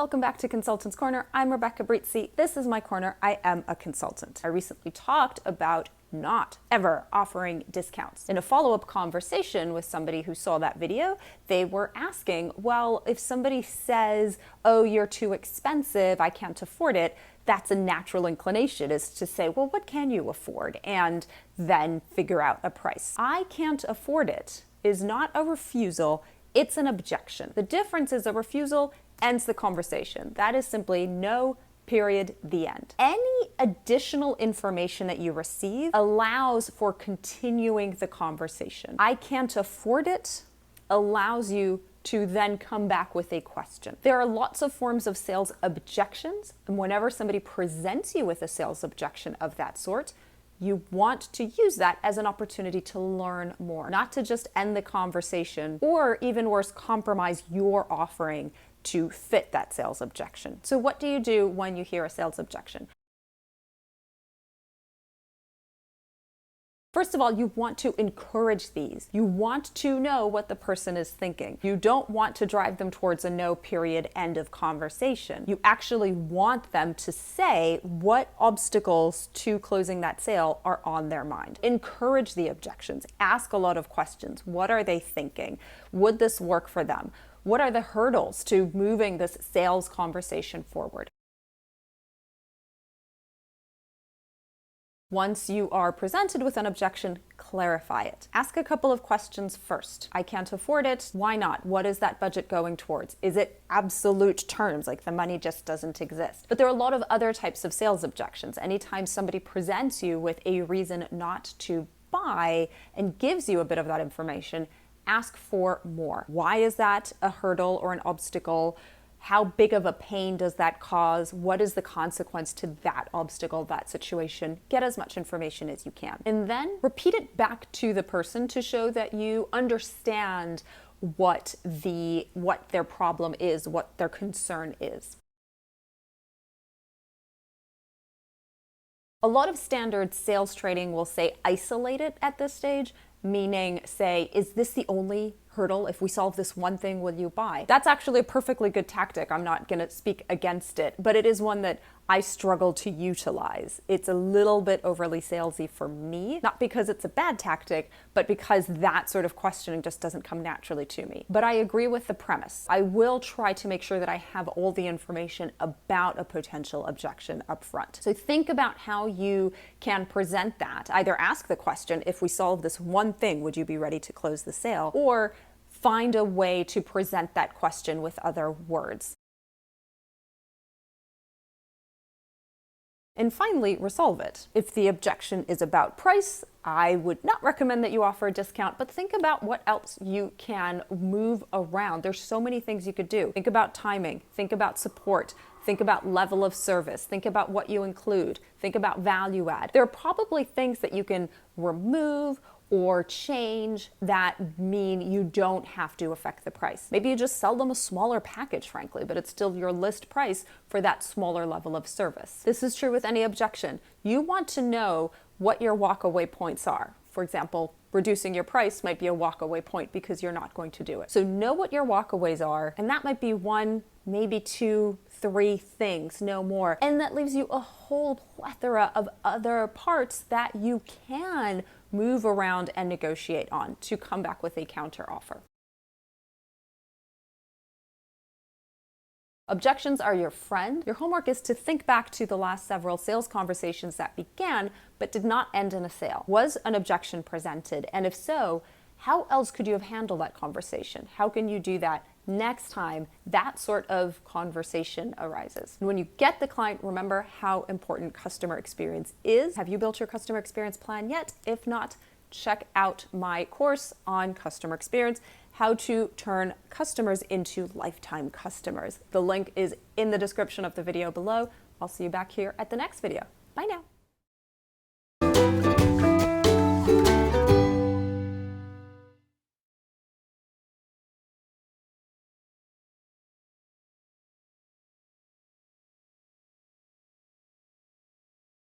Welcome back to Consultant's Corner. I'm Rebecca Brizzi. This is my corner. I am a consultant. I recently talked about not ever offering discounts. In a follow-up conversation with somebody who saw that video, they were asking, well, if somebody says, oh, you're too expensive, I can't afford it, that's a natural inclination, is to say, well, what can you afford? And then figure out a price. I can't afford it is not a refusal, it's an objection. The difference is a refusal ends the conversation. That is simply no, period, the end. Any additional information that you receive allows for continuing the conversation. I can't afford it allows you to then come back with a question. There are lots of forms of sales objections, and whenever somebody presents you with a sales objection of that sort, you want to use that as an opportunity to learn more, not to just end the conversation, or even worse, compromise your offering to fit that sales objection. So what do you do when you hear a sales objection? First of all, you want to encourage these. You want to know what the person is thinking. You don't want to drive them towards a no, period, end of conversation. You actually want them to say what obstacles to closing that sale are on their mind. Encourage the objections. Ask a lot of questions. What are they thinking? Would this work for them? What are the hurdles to moving this sales conversation forward? Once you are presented with an objection, clarify it. Ask a couple of questions first. I can't afford it. Why not? What is that budget going towards? Is it absolute terms, like the money just doesn't exist? But there are a lot of other types of sales objections. Anytime somebody presents you with a reason not to buy and gives you a bit of that information, ask for more. Why is that a hurdle or an obstacle? How big of a pain does that cause? What is the consequence to that obstacle, that situation? Get as much information as you can. And then repeat it back to the person to show that you understand what their problem is, what their concern is. A lot of standard sales training will say isolate it at this stage, meaning say, is this the only hurdle? If we solve this one thing, will you buy? That's actually a perfectly good tactic. I'm not going to speak against it, but it is one that I struggle to utilize. It's a little bit overly salesy for me, not because it's a bad tactic, but because that sort of questioning just doesn't come naturally to me. But I agree with the premise. I will try to make sure that I have all the information about a potential objection up front. So think about how you can present that. Either ask the question, if we solve this one thing, would you be ready to close the sale? Or find a way to present that question with other words. And finally, resolve it. If the objection is about price, I would not recommend that you offer a discount, but think about what else you can move around. There's so many things you could do. Think about timing, think about support, think about level of service, think about what you include, think about value add. There are probably things that you can remove or change that mean you don't have to affect the price. Maybe you just sell them a smaller package, frankly, but it's still your list price for that smaller level of service. This is true with any objection. You want to know what your walkaway points are. For example, reducing your price might be a walkaway point because you're not going to do it. So know what your walkaways are, and that might be one, maybe two, three things, no more. And that leaves you a whole plethora of other parts that you can move around and negotiate on to come back with a counter offer. Objections are your friend. Your homework is to think back to the last several sales conversations that began but did not end in a sale. Was an objection presented? And if so, how else could you have handled that conversation? How can you do that next time that sort of conversation arises? And when you get the client, remember how important customer experience is. Have you built your customer experience plan yet? If not, check out my course on customer experience, how to turn customers into lifetime customers. The link is in the description of the video below. I'll see you back here at the next video. Bye now.